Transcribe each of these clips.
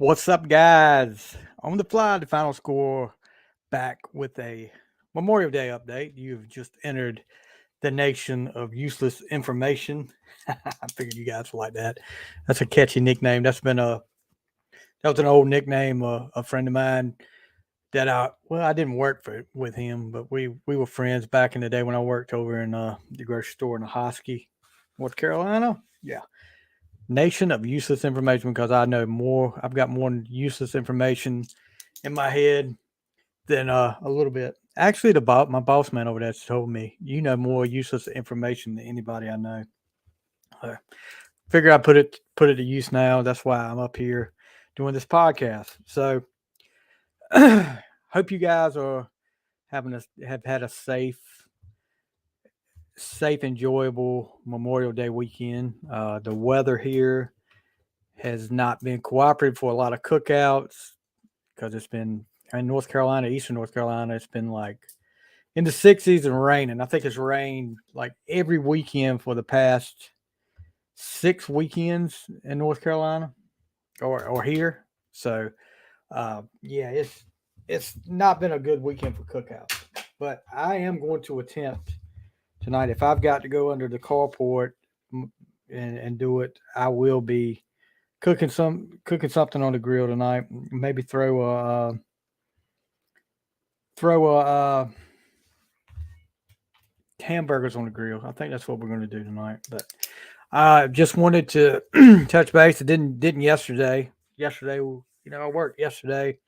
What's up, guys? On the fly, the final score back with a Memorial Day update. You've just entered the nation of useless information. I figured you guys would like that. That's a catchy nickname. That was an old nickname. A friend of mine I didn't work with him, but we were friends back in the day when I worked over in the grocery store in Hosky, North Carolina. Yeah, nation of useless information because I know more. I've got more useless information in my head than a little bit. Actually, my boss man over there told me you know more useless information than anybody I know. Uh, Figure I put it to use now. That's why I'm up here doing this podcast. So, hope you guys are have had a safe, enjoyable Memorial Day weekend. The weather here has not been cooperative for a lot of cookouts because it's been in North Carolina, Eastern North Carolina. It's been like in the 60s and raining. I think it's rained like every weekend for the past 6 weekends in North Carolina or here. So yeah, it's not been a good weekend for cookouts. But I am going to attempt tonight. If I've got to go under the carport and do it, I will be cooking something on the grill tonight. Maybe throw a hamburgers on the grill. I think that's what we're going to do tonight. But I just wanted to touch base. It didn't yesterday. Yesterday, I worked yesterday,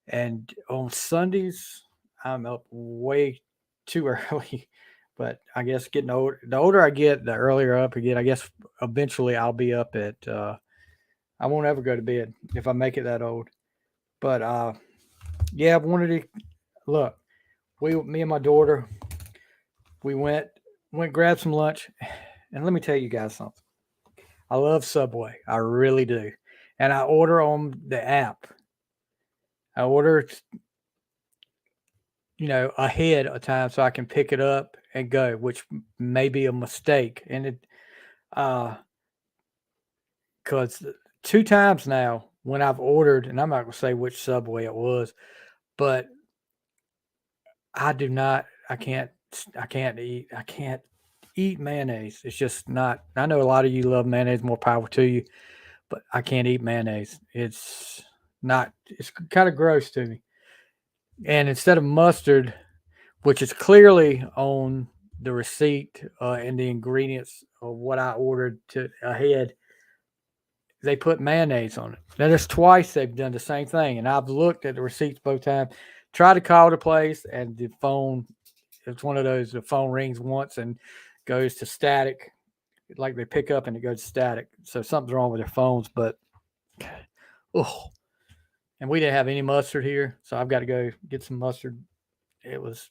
and on Sundays I'm up way too early. But I guess getting older, the older I get, the earlier up I get. I guess eventually I'll be up at. I won't ever go to bed if I make it that old. But yeah, I wanted to look. Me and my daughter, we went grab some lunch, and let me tell you guys something. I love Subway. I really do. And I order on the app. I order, ahead of time so I can pick it up and go, which may be a mistake. And uh, cause 2 times now when I've ordered, and I'm not gonna say which Subway it was, but I can't eat mayonnaise. It's just not. I know a lot of you love mayonnaise. More power to you, but I can't eat mayonnaise. It's not. It's kind of gross to me. And instead of mustard, which is clearly on the receipt and the ingredients of what I ordered to ahead, they put mayonnaise on it. Now there's twice they've done the same thing, and I've looked at the receipts both times. Tried to call the place, and the phone. It's one of those. The phone rings once and goes to static, like they pick up and it goes static. So something's wrong with their phones. But oh, and we didn't have any mustard here, so I've got to go get some mustard. It was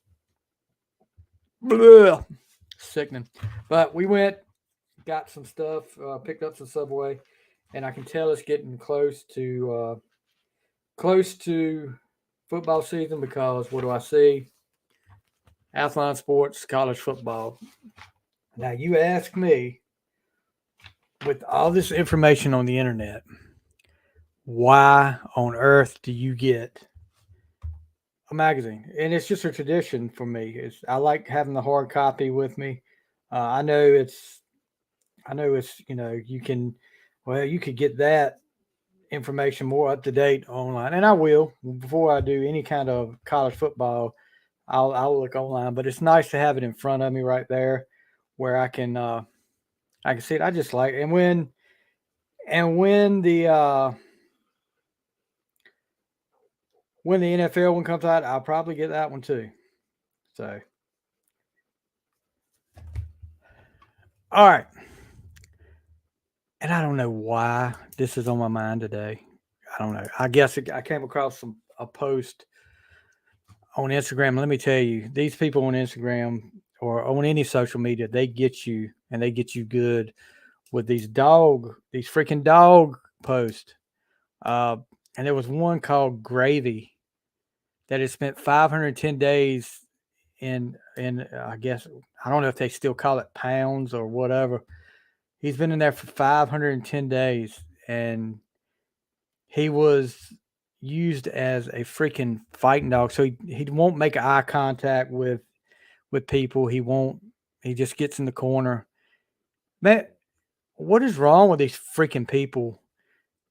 bleh, sickening. But we went, got some stuff, picked up some Subway, and I can tell it's getting close to football season because what do I see? Athlon Sports, college football. Now you ask me, with all this information on the internet, why on earth do you get a magazine? And it's just a tradition for me. I like having the hard copy with me. I know it's you could get that information more up to date online, and I will before I do any kind of college football. I'll look online, but it's nice to have it in front of me right there, where I can see it. I just like when the NFL one comes out, I'll probably get that one too. So all right, and I don't know why this is on my mind today. I don't know. I guess I came across a post on Instagram. Let me tell you, these people on Instagram or on any social media, they get you and they get you good with these freaking dog posts. Uh, and there was one called Gravy that had spent 510 days in I guess I don't know if they still call it pounds or whatever. He's been in there for 510 days, and he was used as a freaking fighting dog. So he won't make eye contact with people. He won't. He just gets in the corner. Man, what is wrong with these freaking people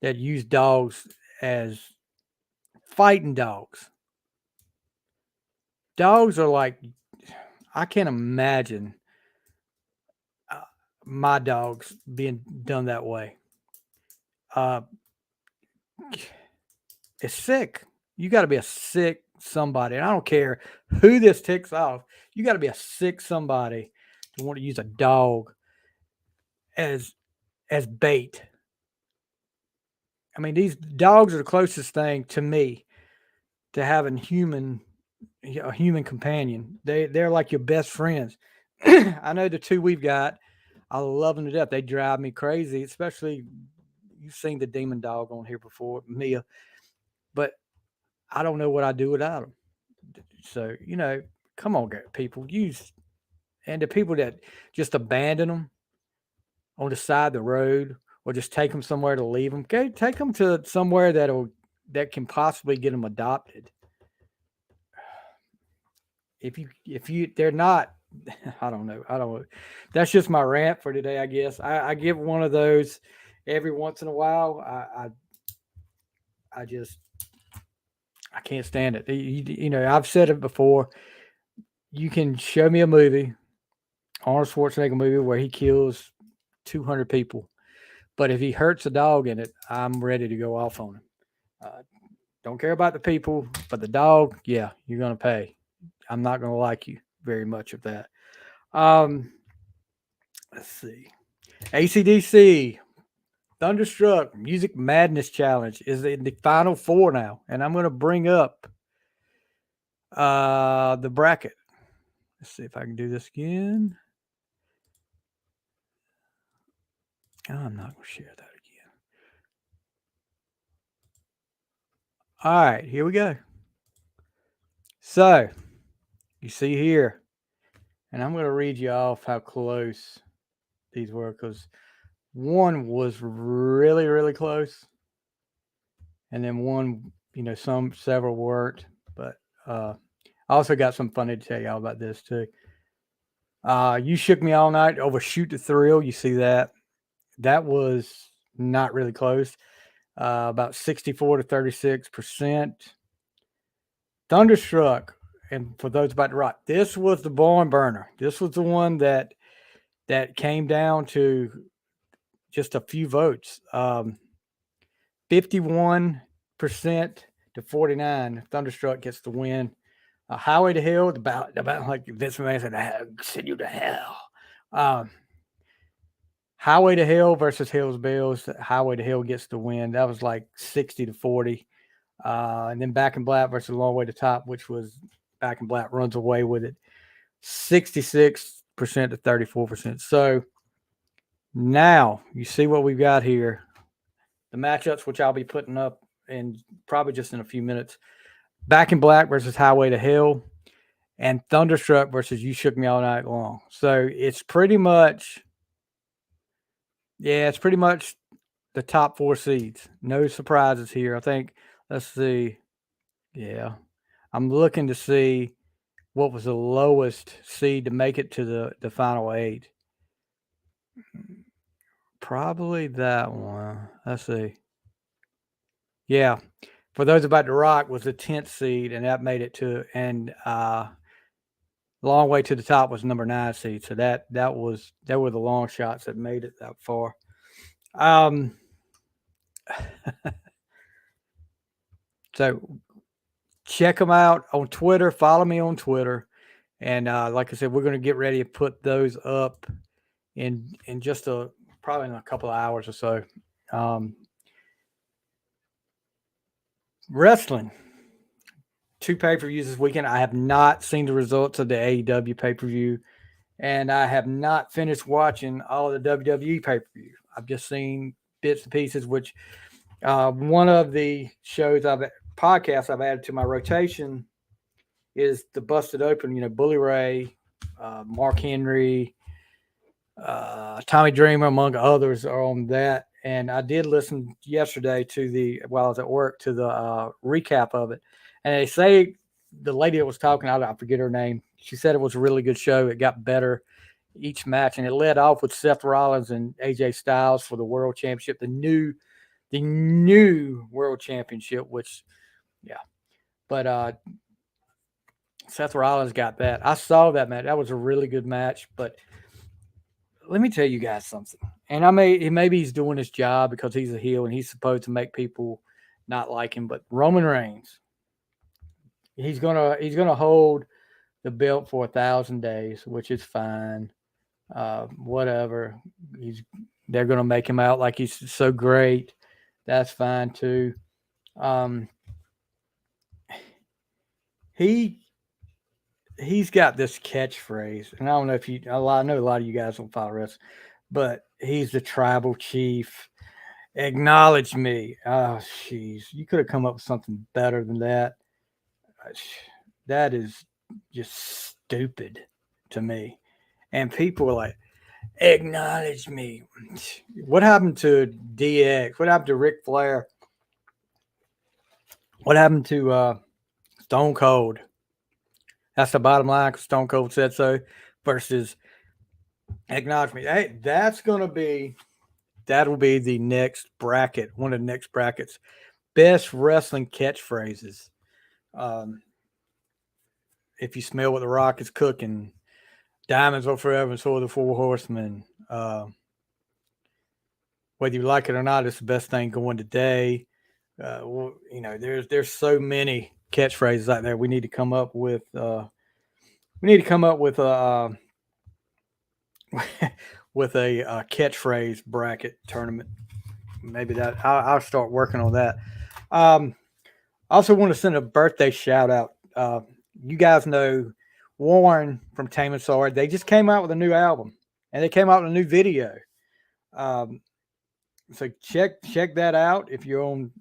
that use dogs as fighting dogs? Dogs are like, I can't imagine my dogs being done that way. Uh, it's sick. You got to be a sick somebody. And I don't care who this ticks off. You got to be a sick somebody to want to use a dog as bait. I mean, these dogs are the closest thing to me to having a human companion. They're like your best friends. I know the two we've got. I love them to death. They drive me crazy, especially you've seen the demon dog on here before, Mia. But I don't know what I'd do without them. So, come on, people. And the people that just abandon them on the side of the road or just take them somewhere to leave them, go take them to somewhere that can possibly get them adopted. If they're not, I don't know. That's just my rant for today, I guess. I give one of those every once in a while. I can't stand it. I've said it before. You can show me a movie, Arnold Schwarzenegger movie, where he kills 200 people. But if he hurts a dog in it, I'm ready to go off on him. Don't care about the people, but the dog, yeah, you're going to pay. I'm not going to like you very much of that. Let's see. AC/DC Thunderstruck Music Madness Challenge is in the final four now. And I'm going to bring up the bracket. Let's see if I can do this again. Oh, I'm not going to share that again. All right, here we go. So, you see here, and I'm going to read you off how close these were because one was really, really close. And then one, several weren't. But I also got some funny to tell y'all about this too. You Shook Me All Night over Shoot the Thrill. You see that? That was not really close. About 64 to 36%. Thunderstruck, and for those about to rock, this was the barn burner. This was the one that came down to just a few votes. 51% to 49%. Thunderstruck gets the win. Highway to Hell, about like Vince McMahon said, send you to hell. Highway to Hell versus Hell's Bells. Highway to Hell gets the win. That was like 60 to 40. And then Back in Black versus Long Way to Top, which was Back in Black runs away with it. 66% to 34%. So now you see what we've got here. The matchups, which I'll be putting up in probably just in a few minutes. Back in Black versus Highway to Hell, and Thunderstruck versus You Shook Me All Night Long. So it's pretty much the top four seeds. No surprises here. I think, let's see. Yeah. I'm looking to see what was the lowest seed to make it to the final eight. Probably that one. Let's see. Yeah. For those about to rock was the 10th seed, and that made it to, and Long Way to the Top was number 9 seed. So that were the long shots that made it that far. So check them out on Twitter. Follow me on Twitter. And like I said, we're going to get ready to put those up in just probably in a couple of hours or so. Wrestling. 2 pay-per-views this weekend. I have not seen the results of the AEW pay-per-view, and I have not finished watching all of the WWE pay-per-view. I've just seen bits and pieces, which one of the podcasts I've added to my rotation is the Busted Open. Bully Ray, Mark Henry, Tommy Dreamer, among others, are on that. and I did listen yesterday while I was at work to the recap of it, and they say the lady that was talking, I forget her name. She said it was a really good show. It got better each match, and it led off with Seth Rollins and AJ Styles for the World Championship, the new World Championship. Which, yeah, but Seth Rollins got that. I saw that match. That was a really good match. But let me tell you guys something. And maybe he's doing his job because he's a heel and he's supposed to make people not like him. But Roman Reigns, he's gonna hold the belt for 1,000 days, which is fine. Whatever. He's they're gonna make him out like he's so great. That's fine too. Um, he he's got this catchphrase, and I don't know if I know a lot of you guys don't follow wrestling, but he's the tribal chief. Acknowledge me. Oh, jeez, you could have come up with something better than that. That is just stupid to me. And people are like, acknowledge me. What happened to DX? What happened to Ric Flair? What happened to Stone Cold? That's the bottom line because Stone Cold said so versus acknowledge me. Hey, that'll be the next bracket, one of the next brackets. Best wrestling catchphrases. Um, if you smell what the Rock is cooking, diamonds are forever, and so are the four horsemen. Whether you like it or not, it's the best thing going today. Well, there's so many catchphrases out there. We need to come up with. We need to come up with a with a catchphrase bracket tournament. Maybe that I'll start working on that. I also want to send a birthday shout out. You guys know Warren from Tame and Sword. They just came out with a new album, and they came out with a new video. So check that out if you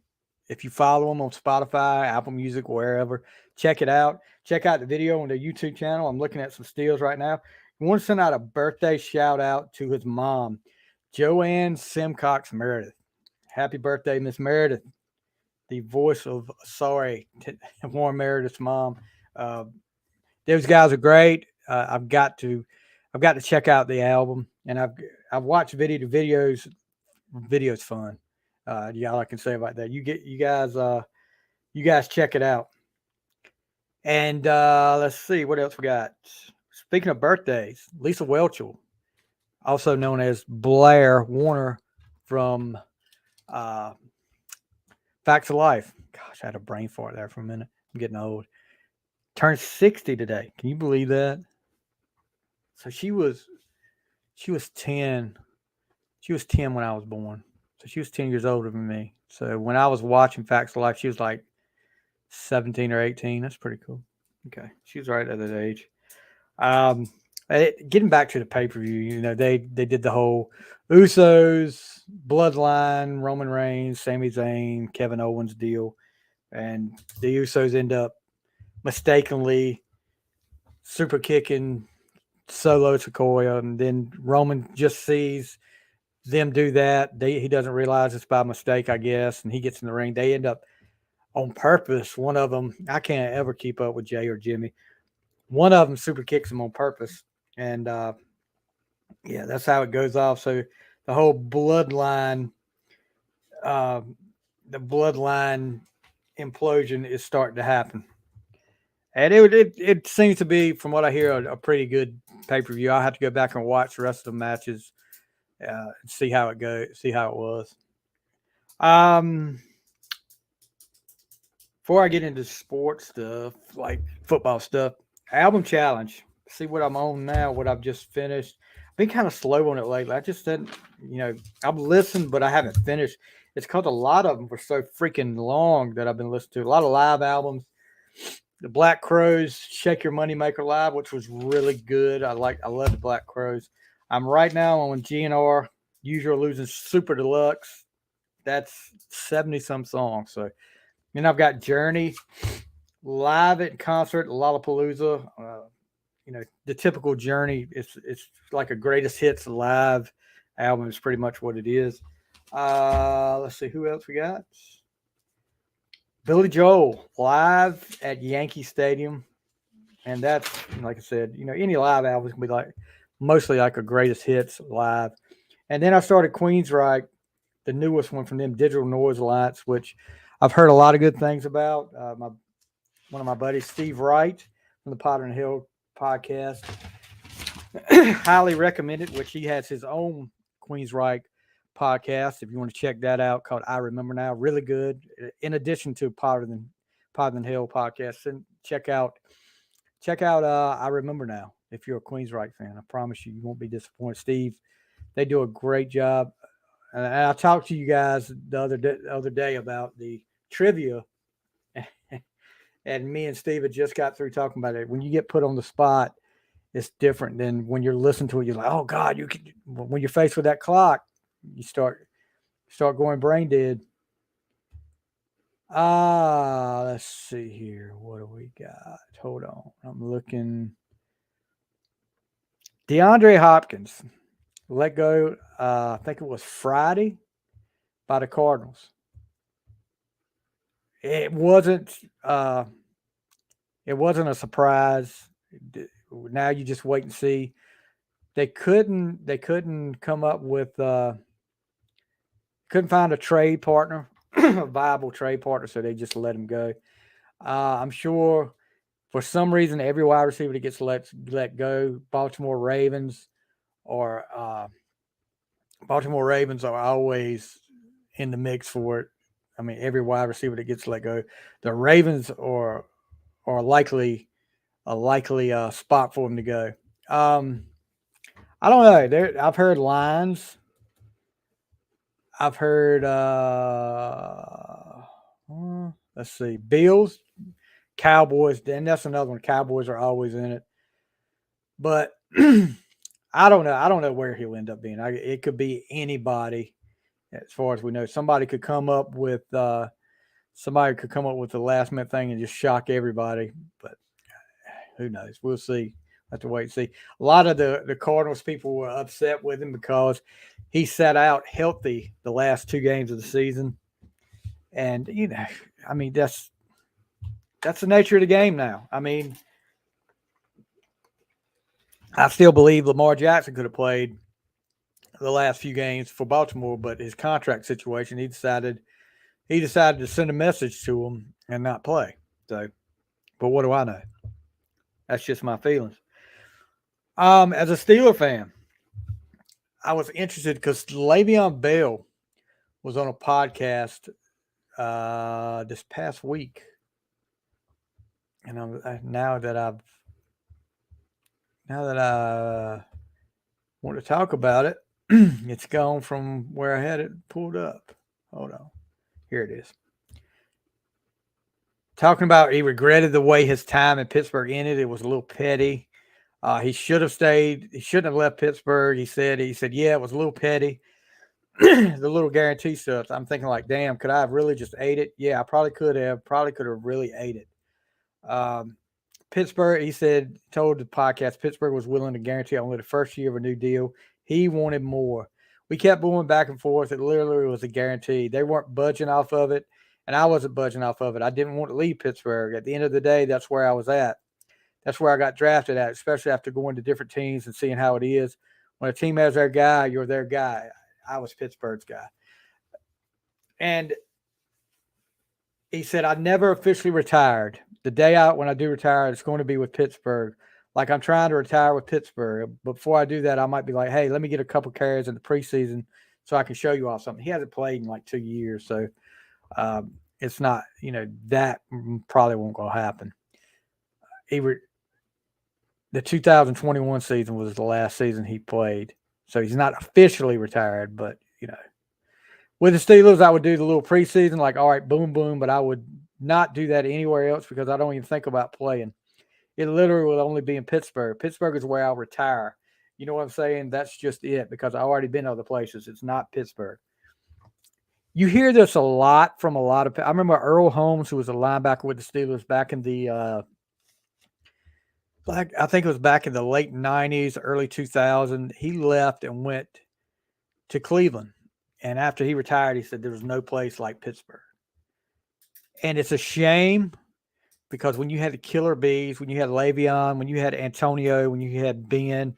follow them on Spotify, Apple Music, wherever. Check it out. Check out the video on their YouTube channel. I'm looking at some steals right now. I want to send out a birthday shout out to his mom, Joanne Simcox Meredith. Happy birthday, Miss Meredith, the voice of Warren Meredith's mom. Those guys are great. I've got to check out the album, and I've watched videos. Video's fun. Yeah, all I can say about that. You guys check it out. And let's see what else we got. Speaking of birthdays, Lisa Whelchel, also known as Blair Warner from Facts of Life. Gosh, I had a brain fart there for a minute. I'm getting old. Turned 60 today. Can you believe that? So she was 10. She was 10 when I was born. So she was 10 years older than me. So when I was watching Facts of Life, she was like 17 or 18. That's pretty cool. Okay. She was right at that age. Getting back to the pay-per-view, they did the whole Usos, Bloodline, Roman Reigns, Sami Zayn, Kevin Owens deal. And the Usos end up mistakenly super kicking Solo Sikoa. And then Roman just sees them do that. He doesn't realize it's by mistake, I guess, and he gets in the ring. They end up on purpose. One of them, I can't ever keep up with Jay or Jimmy. One of them super kicks him on purpose, and yeah, that's how it goes off. So the whole bloodline, the bloodline implosion is starting to happen, and it seems to be, from what I hear, a pretty good pay per view. I'll have to go back and watch the rest of the matches. See how it goes. See how it was. Before I get into sports stuff, like football stuff, album challenge. See what I'm on now. What I've just finished. I've been kind of slow on it lately. I just didn't, I've listened, but I haven't finished. It's because a lot of them were so freaking long that I've been listening to. A lot of live albums. The Black Crowes, Shake Your Moneymaker Live, which was really good. I love the Black Crowes. I'm right now on GNR, Use Your Illusion Super Deluxe. That's 70-some songs. So, and I've got Journey live at concert, Lollapalooza. The typical Journey. It's like a greatest hits live album is pretty much what it is. Let's see who else we got. Billy Joel live at Yankee Stadium, and that's like I said, any live album can be like mostly like a greatest hits live. And then I started Queensryche, the newest one from them, Digital Noise Alliance, which I've heard a lot of good things about. One of my buddies, Steve Wright from the Potter and Hill podcast, highly recommend it. Which he has his own Queensryche podcast. If you want to check that out, called I Remember Now, really good. In addition to Potter and Hill podcast, and check out I Remember Now if you're a Queensryche fan. I promise you, you won't be disappointed. Steve, they do a great job. And I talked to you guys the other day about the trivia, and me and Steve had just got through talking about it. When you get put on the spot, it's different than when you're listening to it. You're like, oh God, you can. When you're faced with that clock, you start going brain dead. Let's see here. What do we got? Hold on, I'm looking. DeAndre Hopkins let go. I think it was Friday by the Cardinals. It wasn't. It wasn't a surprise. Now you just wait and see. They couldn't. They couldn't come up with. Couldn't find a trade partner, a viable trade partner, so they just let him go. I'm sure for some reason every wide receiver that gets let go, or Baltimore Ravens are always in the mix for it. I mean, every wide receiver that gets let go, the Ravens are likely a likely spot for him to go. Um, I don't know. I've heard lines. I've heard. Let's see, Bills, Cowboys. Then that's another one. Cowboys are always in it, but I don't know. I don't know where he'll end up being. It could be anybody, as far as we know. Somebody could come up with the last minute thing and just shock everybody. But who knows? We'll see. Have to wait and see. A lot of the Cardinals people were upset with him because he sat out healthy the last two games of the season, and I mean that's the nature of the game now. I mean, I still believe Lamar Jackson could have played the last few games for Baltimore, but his contract situation, he decided to send a message to him and not play. So, but what do I know? That's just my feelings. As a Steeler fan, I was interested because Le'Veon Bell was on a podcast this past week, and now that I want to talk about it, it's gone from where I had it pulled up. Hold on, here it is. Talking about he regretted the way his time in Pittsburgh ended. It was a little petty. He should have stayed. He shouldn't have left Pittsburgh. He said, yeah, it was a little petty. The little guarantee stuff. I'm thinking like, damn, could I have really just ate it? Yeah, I probably could have. Probably could have really ate it. Um, Pittsburgh, he told the podcast, Pittsburgh was willing to guarantee only the first year of a new deal. He wanted more. We kept going back and forth. It literally was a guarantee. They weren't budging off of it, and I wasn't budging off of it. I didn't want to leave Pittsburgh. At the end of the day, that's where I was at. That's where I got drafted at, especially after going to different teams and seeing how it is. When a team has their guy, you're their guy. I was Pittsburgh's guy. And he said, I never officially retired. The day out when I do retire, it's going to be with Pittsburgh. Like I'm trying to retire with Pittsburgh. Before I do that, I might be like, hey, let me get a couple carries in the preseason so I can show you all something. He hasn't played in like 2 years. So it's not, that probably won't go happen. The 2021 season was the last season he played. So he's not officially retired, but, with the Steelers, I would do the little preseason, like, all right, boom, boom, but I would not do that anywhere else because I don't even think about playing. It literally will only be in Pittsburgh. Pittsburgh is where I'll retire. You know what I'm saying? That's just it because I've already been other places. It's not Pittsburgh. You hear this a lot from a lot of. I remember Earl Holmes, who was a linebacker with the Steelers back in the, I think it was back in the late '90s, early 2000. He left and went to Cleveland, And after he retired, he said there was no place like Pittsburgh. And it's a shame because when you had the Killer Bees, when you had Le'Veon, when you had Antonio, when you had Ben,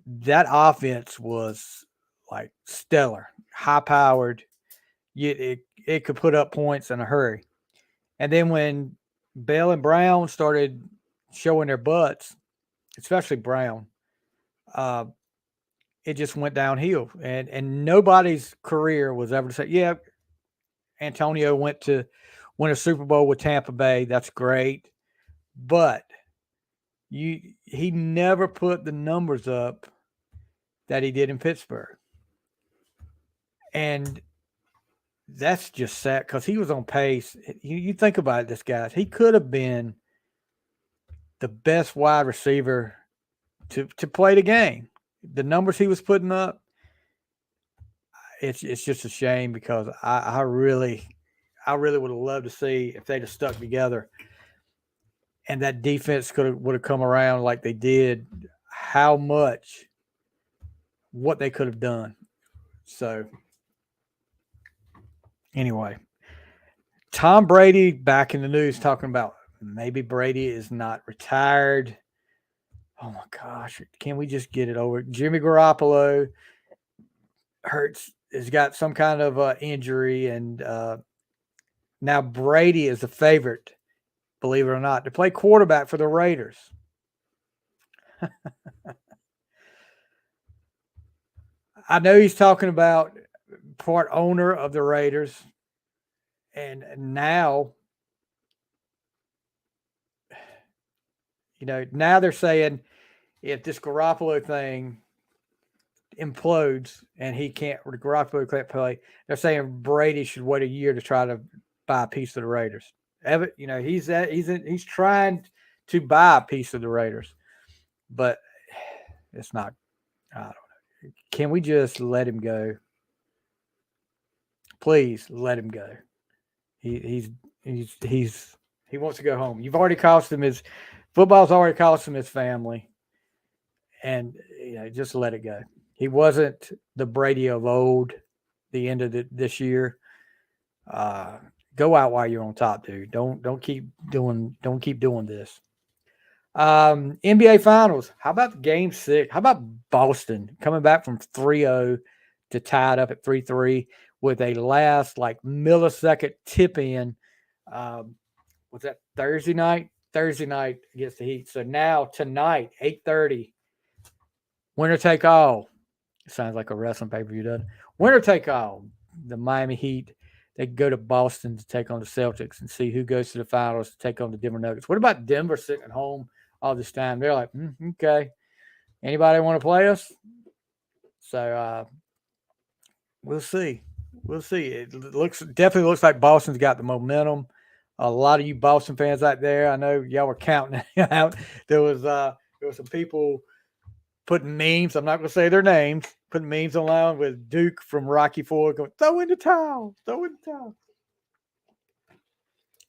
that offense was like stellar, high powered. It could put up points in a hurry. And then when Bell and Brown started showing their butts, especially Brown, uh, it just went downhill. And nobody's career was ever to say, yeah, Antonio went to win a Super Bowl with Tampa Bay. That's great. But he never put the numbers up that he did in Pittsburgh. And that's just sad because he was on pace. You think about it, this guy. He could have been the best wide receiver to play the game. The numbers he was putting up, it's just a shame because I really would have loved to see if they'd have stuck together and that defense would have come around like they did, what they could have done. So anyway, Tom Brady back in the news talking about maybe Brady is not retired. Oh my gosh, can we just get it over? Jimmy Garoppolo has got some kind of injury, and now Brady is the favorite, believe it or not, to play quarterback for the Raiders. I know he's talking about part owner of the Raiders, and now, now they're saying if this Garoppolo thing implodes and Garoppolo can't play, they're saying Brady should wait a year to try to buy a piece of the Raiders. He's trying to buy a piece of the Raiders, but it's not. I don't know. Can we just let him go? Please let him go. He wants to go home. You've already cost him his football's already cost him his family, and just let it go. He wasn't the Brady of old. The end of this year. Go out while you're on top, dude. Don't keep doing this. NBA Finals. How about Game 6? How about Boston coming back from 3-0 to tie it up at 3-3 with a last millisecond tip in? Was that Thursday night? Thursday night against the Heat. So now tonight, 8:30, winner take all. It sounds like a wrestling pay-per-view, doesn't it? Winner take all. The Miami Heat. They go to Boston to take on the Celtics and see who goes to the finals to take on the Denver Nuggets. What about Denver sitting at home all this time? They're like, okay. Anybody want to play us? So we'll see. We'll see. It definitely looks like Boston's got the momentum. A lot of you Boston fans out there, I know y'all were counting out. There was some people putting memes. I'm not going to say their names. Putting memes online with Duke from Rocky IV going, throw in the towel.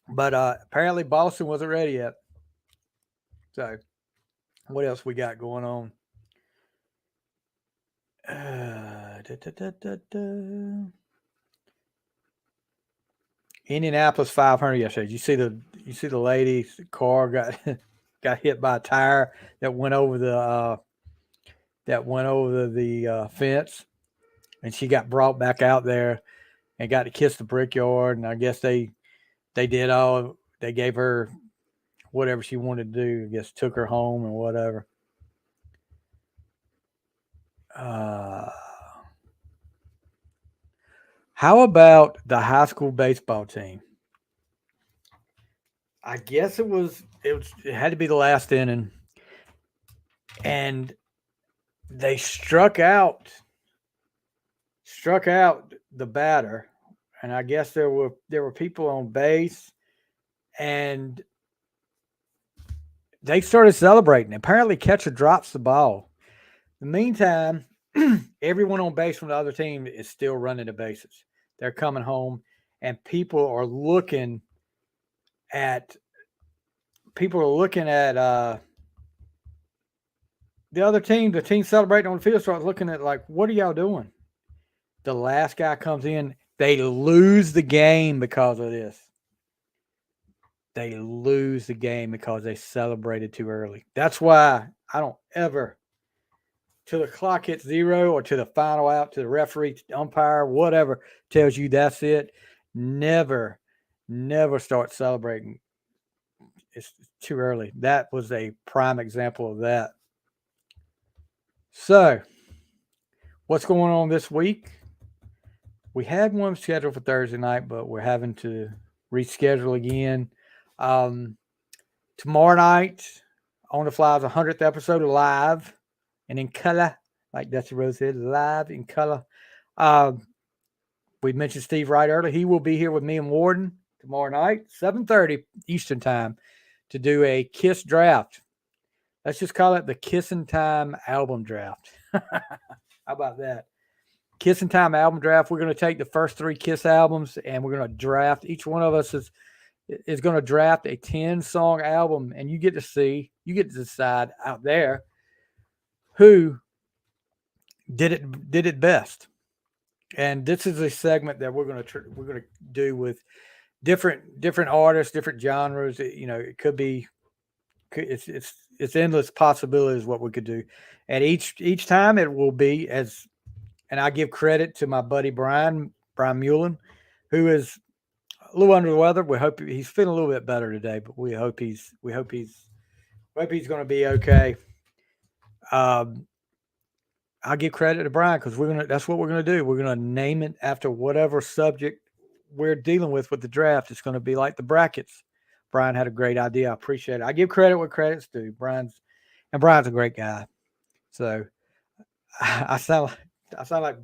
But apparently Boston wasn't ready yet. So what else we got going on? Indianapolis 500 yesterday. You see the lady's car got hit by a tire that went over the fence, and she got brought back out there and got to kiss the Brickyard. And I guess they gave her whatever she wanted to do. I guess took her home and whatever. How about the high school baseball team? I guess it had to be the last inning, and they struck out the batter, and I guess there were people on base, and they started celebrating. Apparently, catcher drops the ball. In the meantime, everyone on base from the other team is still running the bases. They're coming home, and people are looking at the other team. The team celebrating on the field start looking at like, what are y'all doing? The last guy comes in, they lose the game because of this. They lose the game because they celebrated too early. That's why I don't ever, till the clock hits zero or to the final out, to the referee, to the umpire, whatever tells you that's it. Never, never start celebrating. It's too early. That was a prime example of that. So, what's going on this week? We had one scheduled for Thursday night, but we're having to reschedule again. Tomorrow night, On the Fly is 100th episode live and in color, like Dusty Rose said, live in color. We mentioned Steve Wright earlier. He will be here with me and Warden tomorrow night, 7:30 Eastern time, to do a Kiss draft. Let's just call it the Kissin' Time album draft. How about that? Kissin' Time album draft. We're going to take the first 3 Kiss albums and we're going to draft. Each one of us is going to draft a 10-song album, and you get to decide out there who did it best. And this is a segment that we're going to do with different artists, different genres. It could be, it's endless possibilities what we could do. And each time it will be as, and I give credit to my buddy Brian Mullen, who is a little under the weather. We hope he's feeling a little bit better today, but we hope he's going to be okay. I'll give credit to Brian because that's what we're gonna do. We're gonna name it after whatever subject we're dealing with the draft. It's gonna be like the brackets. Brian had a great idea. I appreciate it. I give credit where credit's due. Brian's a great guy. So I sound like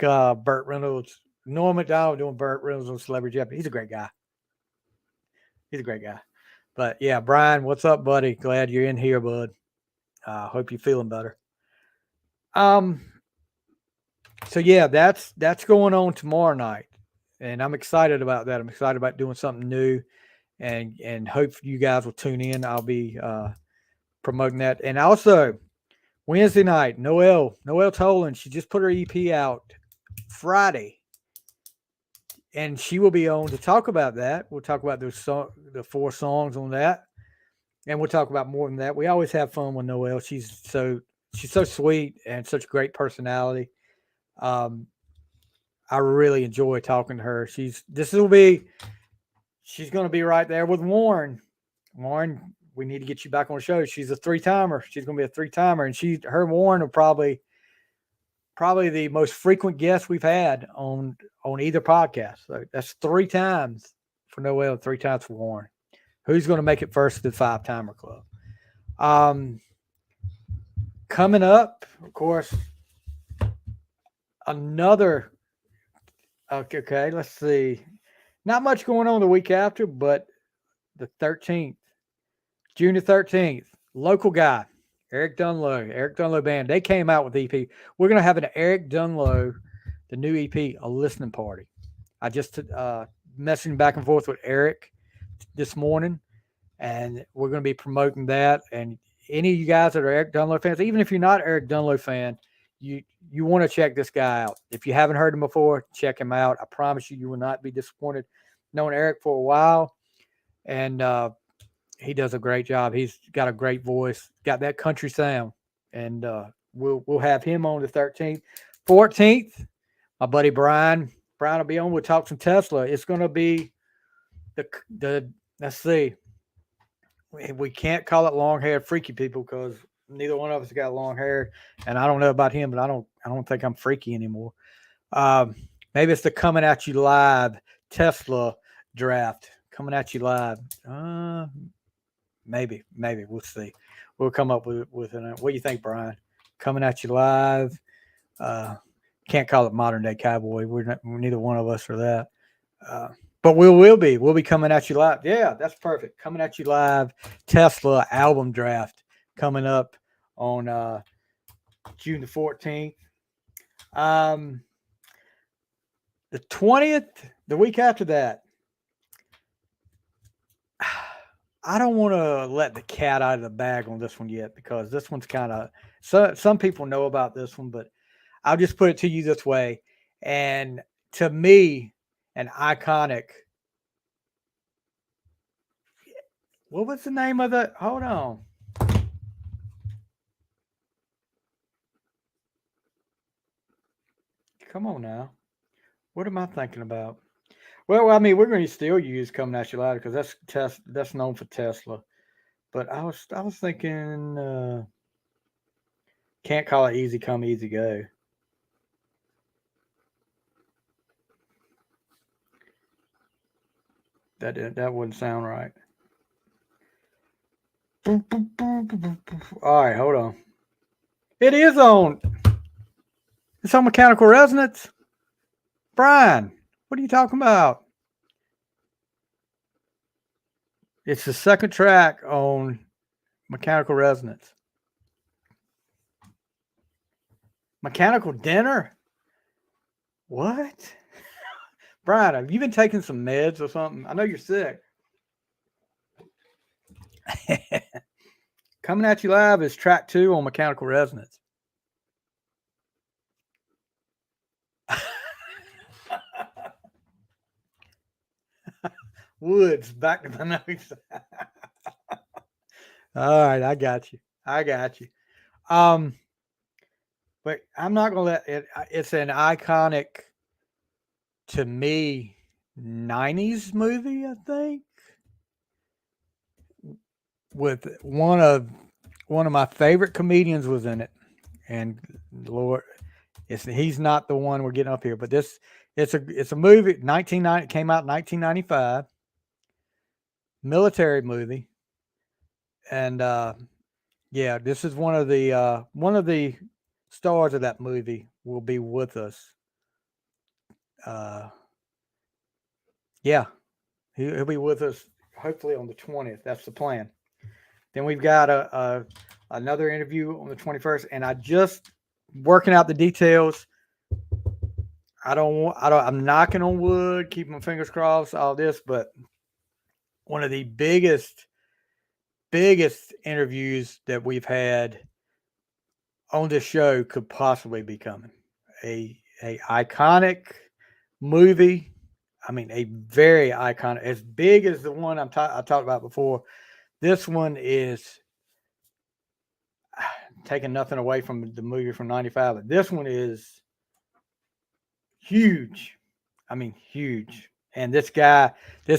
Burt Reynolds, Norm Macdonald doing Burt Reynolds on Celebrity Jeopardy. He's a great guy. But yeah, Brian, what's up, buddy? Glad you're in here, bud. Hope you're feeling better. So yeah, that's going on tomorrow night, and I'm excited about that. I'm excited about doing something new, and hope you guys will tune in. I'll be promoting that, and also Wednesday night, Noelle Toland. She just put her EP out Friday, and she will be on to talk about that. We'll talk about the 4 songs on that, and we'll talk about more than that. We always have fun with Noelle. She's so sweet and such a great personality. I really enjoy talking to her. She's going to be right there with Warren. Warren, we need to get you back on the show. She's a 3-timer. She's going to be a 3-timer, and her and Warren are probably the most frequent guests we've had on either podcast. So that's 3 times for Noelle, 3 times for Warren. Who's going to make it first to the 5-timer club? Coming up, of course, another. Okay, let's see. Not much going on the week after, but the 13th, June the 13th, local guy, Eric Dunlow Band. They came out with EP. We're going to have an Eric Dunlow, the new EP, a listening party. I just messaging back and forth with Eric this morning, and we're going to be promoting that. And any of you guys that are Eric Dunlow fans, even if you're not Eric Dunlow fan, you want to check this guy out. If you haven't heard him before, check him out. I promise you will not be disappointed. Known Eric for a while, and he does a great job. He's got a great voice, got that country sound, and we'll have him on the 13th. 14th, my buddy Brian will be on. We'll talk some Tesla. It's going to be the let's see. We can't call it long-haired freaky people because neither one of us got long hair, and I don't know about him, but I don't think I'm freaky anymore. Maybe it's the Coming At You Live Tesla draft. Coming At You Live. Maybe we'll see. We'll come up with an. What do you think, Brian? Coming At You Live. Can't call it Modern Day Cowboy. Neither one of us are that. But we'll be coming at you live. Yeah, that's perfect. Coming at you live. Tesla album draft coming up on June the 14th. The 20th, the week after that. I don't want to let the cat out of the bag on this one yet because this one's kind of some people know about this one, but I'll just put it to you this way. And to me, an iconic. What was the name of the? Hold on. Come on now. What am I thinking about? Well, I mean, we're going to still use "Coming At You Loud" because that's known for Tesla. But I was thinking, "Can't Call It Easy Come Easy Go." That wouldn't sound right. All right, hold on. It is on. It's on Mechanical Resonance. Brian, what are you talking about? It's the second track on Mechanical Resonance. Mechanical Dinner? What? Brian, have you been taking some meds or something? I know you're sick. Coming At You Live is track 2 on Mechanical Resonance. Woods, back to my notes. All right, I got you. But I'm not gonna let it. It's an iconic, to me, '90s movie. I think with one of my favorite comedians was in it, and Lord, he's not the one we're getting up here, but it's a movie. 1990 came out in 1995, military movie, and yeah, this is one of the stars of that movie will be with us. Uh, yeah, he'll be with us hopefully on the 20th. That's the plan. Then we've got another interview on the 21st, and I just working out the details. I'm knocking on wood, keeping my fingers crossed, all this, but one of the biggest interviews that we've had on this show could possibly be coming. A iconic movie. I mean, a very iconic, as big as the one I talked about before. This one is taking nothing away from the movie from '95, but this one is huge. I mean, huge. And this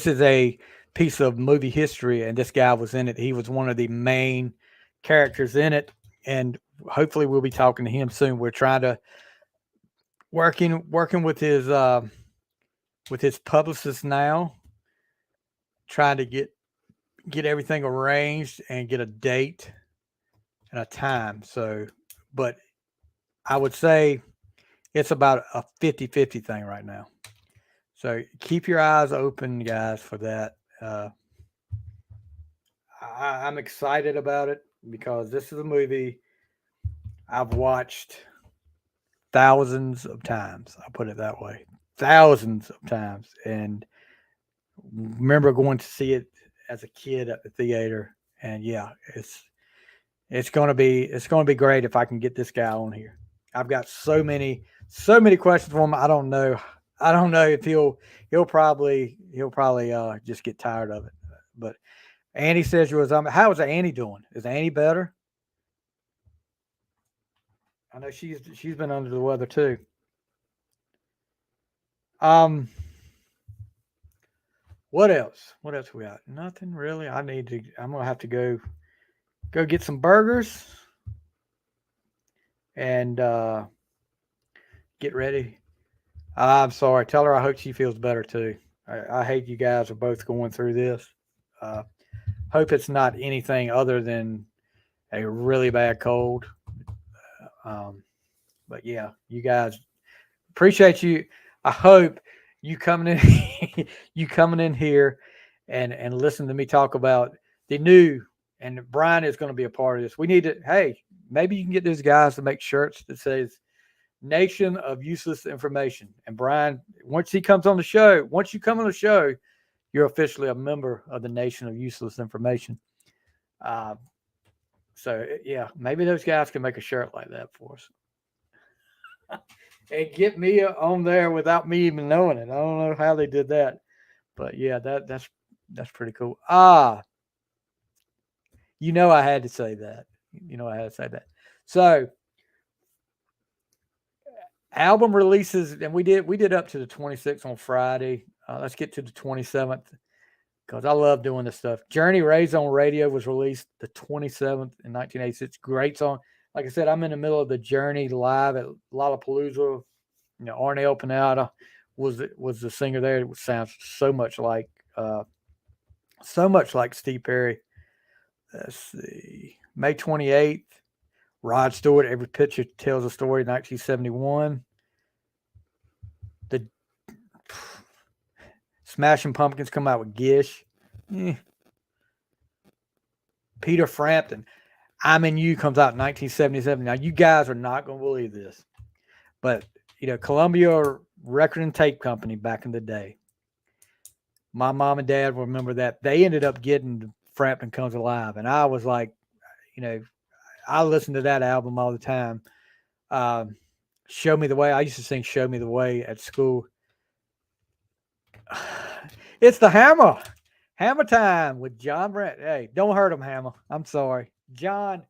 is a piece of movie history, and this guy was in it. He was one of the main characters in it, and hopefully we'll be talking to him soon. We're trying to working with his publicist now, trying to get everything arranged and get a date and a time. So, but I would say it's about a 50-50 thing right now. So keep your eyes open, guys, for that. I'm excited about it because this is a movie I've watched thousands of times. I'll put it that way. Thousands of times. And remember going to see it as a kid at the theater. And yeah, it's gonna be great if I can get this guy on here. I've got so many questions for him. I don't know if he'll probably just get tired of it. But Annie says you was how is Annie doing? Is Annie better? I know she's been under the weather too. Um, what else? What else we got? Nothing really. I'm gonna have to go get some burgers and get ready. I'm sorry. Tell her I hope she feels better too. I hate you guys are both going through this. Uh, hope it's not anything other than a really bad cold. Um, but yeah, you guys appreciate you. I hope you coming in, you coming in here, and listen to me talk about the new. And Brian is going to be a part of this. We need to. Hey, maybe you can get these guys to make shirts that says "Nation of Useless Information." And Brian, once you come on the show, you're officially a member of the Nation of Useless Information. Uh, so yeah, maybe those guys can make a shirt like that for us. and get me on there without me even knowing it. I don't know how they did that, but yeah, that's pretty cool. I had to say that. I had to say that. So album releases, and we did up to the 26th on Friday. Let's get to the 27th because I love doing this stuff. Journey Raised on Radio was released the 27th in 1986. Great song. Like I said, I'm in the middle of the Journey live at Lollapalooza. Arnel Pineda was the singer there. It sounds so much like Steve Perry. Let's see, May 28th. Rod Stewart, Every Picture Tells a Story, 1971. The Smashing Pumpkins come out with Gish. Peter Frampton, I'm in You comes out in 1977. Now, you guys are not going to believe this, but, Columbia Record and Tape Company back in the day, my mom and dad remember that. They ended up getting Frampton Comes Alive, and I was like, I listened to that album all the time. Show Me the Way. I used to sing Show Me the Way at school. It's the Hammer. Hammer time with John Brent. Hey, don't hurt him, Hammer. I'm sorry. John,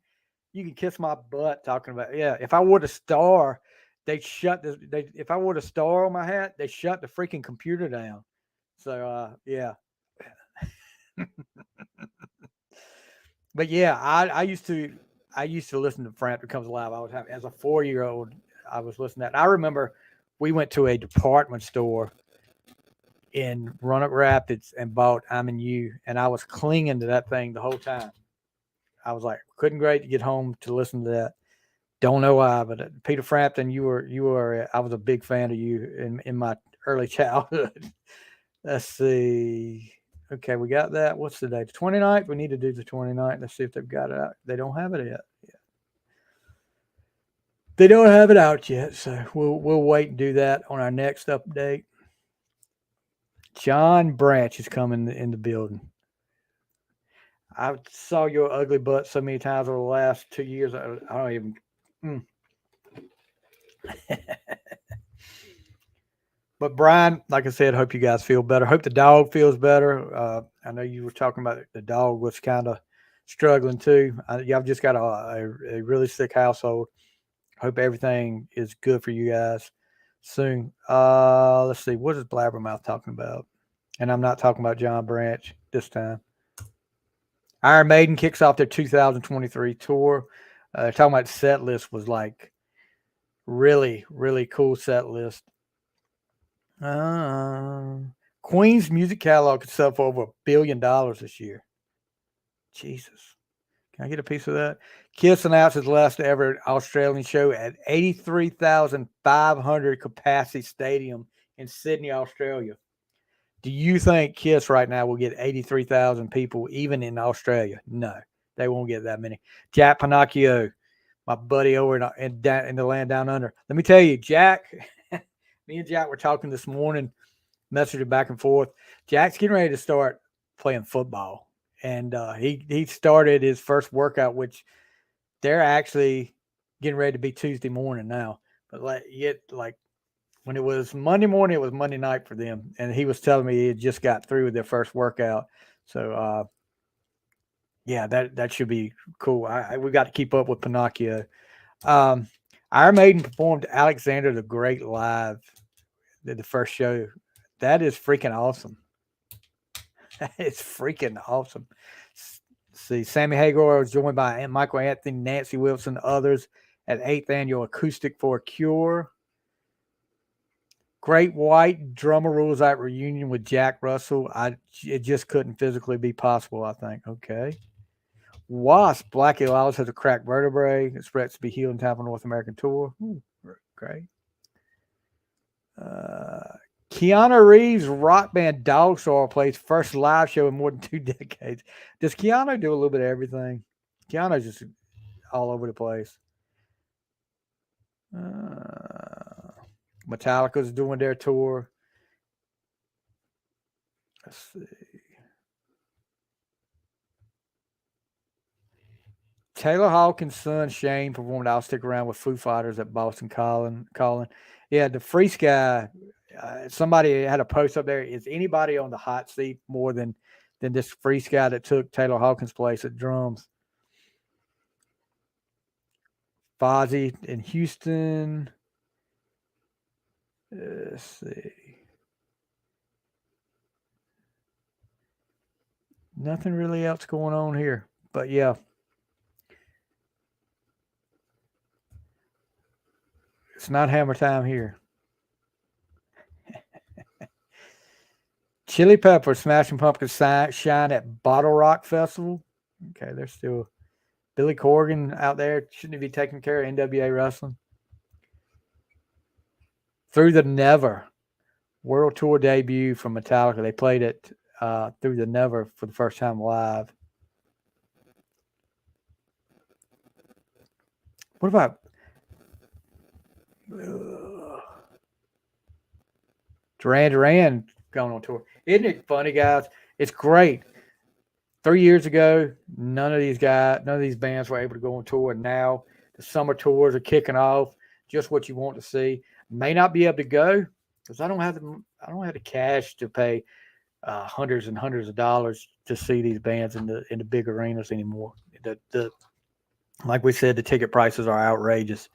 you can kiss my butt talking about, yeah, if I wore the star, if I wore the star on my hat, they shut the freaking computer down. So, yeah. But yeah, I used to listen to Frampton Comes Alive. I was having, as a 4-year-old, I was listening to that. And I remember we went to a department store in Roanoke Rapids and bought I'm in You, and I was clinging to that thing the whole time. I was like, couldn't wait to get home to listen to that. Don't know why, but Peter Frampton, you were. I was a big fan of you in my early childhood. Let's see. Okay, we got that. What's the date? The 29th? We need to do the 29th. Let's see if they've got it out. They don't have it yet. Yeah. They don't have it out yet, so we'll wait and do that on our next update. John Branch is coming in the building. I saw your ugly butt so many times over the last 2 years. I don't even. But Brian, like I said, hope you guys feel better. Hope the dog feels better. I know you were talking about the dog was kind of struggling too. Y'all just got a really sick household. Hope everything is good for you guys soon. Let's see. What is Blabbermouth talking about? And I'm not talking about John Branch this time. Iron Maiden kicks off their 2023 tour. Talking about set list was like really, really cool set list. Queen's music catalog could sell for over $1 billion this year. Jesus. Can I get a piece of that? Kiss announced its last ever Australian show at 83,500 capacity stadium in Sydney, Australia. Do you think Kiss right now will get 83,000 people even in Australia? No, they won't get that many. Jack Pinocchio, my buddy over in the land down under. Let me tell you, Jack, me and Jack were talking this morning, messaging back and forth. Jack's getting ready to start playing football. And he started his first workout, which they're actually getting ready to be Tuesday morning now. But like when it was Monday morning, it was Monday night for them. And he was telling me he had just got through with their first workout. So yeah, that should be cool. We got to keep up with Pinocchio. Iron Maiden performed Alexander the Great live the first show. That is freaking awesome. It's freaking awesome. See, Sammy Hagar was joined by Michael Anthony, Nancy Wilson, others at 8th Annual Acoustic for a Cure. Great White drummer rules out reunion with Jack Russell. It just couldn't physically be possible, I think. Okay. Wasp, Blackie Lawless has a cracked vertebrae. Expects to be healed in time for North American tour. Ooh, great. Keanu Reeves' rock band Dog Star plays first live show in more than 2 decades. Does Keanu do a little bit of everything? Keanu's just all over the place. Metallica's doing their tour. Let's see. Taylor Hawkins' son Shane performed "I'll Stick Around" with Foo Fighters at Boston Calling. Yeah, the Free Sky. Somebody had a post up there. Is anybody on the hot seat more than this Free Sky that took Taylor Hawkins' place at drums? Fozzy in Houston. Let's see. Nothing really else going on here, but yeah. It's not Hammer time here. Chili Peppers, Smashing Pumpkins shine at Bottle Rock Festival. Okay, they're still Billy Corgan out there. Shouldn't he be taking care of NWA wrestling? Through the Never World Tour debut from Metallica. They played it Through the Never for the first time live. What about Duran Duran going on tour? Isn't it funny, guys? It's great. 3 years ago, none of these bands were able to go on tour. And now the summer tours are kicking off. Just what you want to see. May not be able to go because I don't have the cash to pay hundreds and hundreds of dollars to see these bands in the big arenas anymore. The like we said, the ticket prices are outrageous.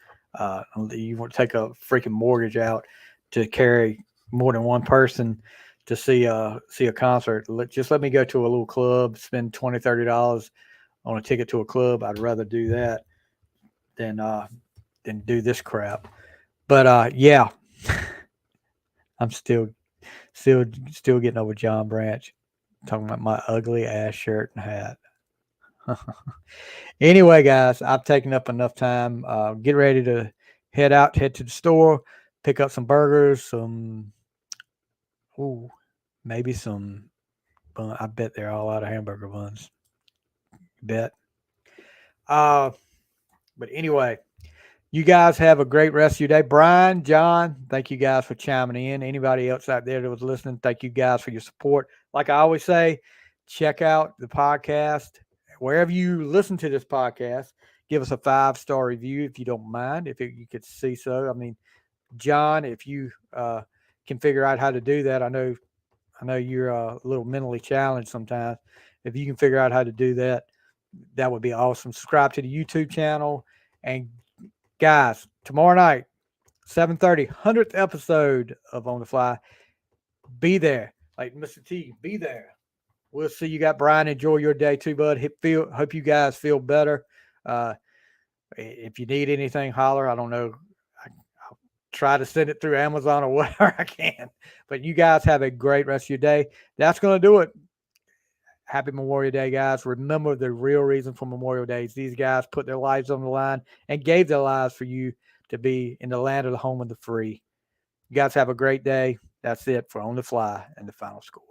You want to take a freaking mortgage out to carry more than one person to see a concert. Just let me go to a little club, spend $20, $30 on a ticket to a club. I'd rather do that than do this crap. But yeah, I'm still getting over John Branch talking about my ugly ass shirt and hat. Anyway, guys, I've taken up enough time. Get ready to head to the store, pick up some burgers, maybe some bun. I bet they're all out of hamburger buns. Bet. But anyway, you guys have a great rest of your day. Brian, John, thank you guys for chiming in. Anybody else out there that was listening, thank you guys for your support. Like I always say, check out the podcast. Wherever you listen to this podcast, give us a 5-star review if you don't mind, if you could see so. I mean, John, if you can figure out how to do that, I know you're a little mentally challenged sometimes. If you can figure out how to do that, that would be awesome. Subscribe to the YouTube channel. And guys, tomorrow night, 7:30, 100th episode of On the Fly. Be there. Like Mr. T, be there. We'll see you. Got Brian. Enjoy your day too, bud. Hope you guys feel better. If you need anything, holler. I don't know. I'll try to send it through Amazon or whatever I can. But you guys have a great rest of your day. That's going to do it. Happy Memorial Day, guys. Remember the real reason for Memorial Day is these guys put their lives on the line and gave their lives for you to be in the land of the home of the free. You guys have a great day. That's it for On the Fly and the Final Score.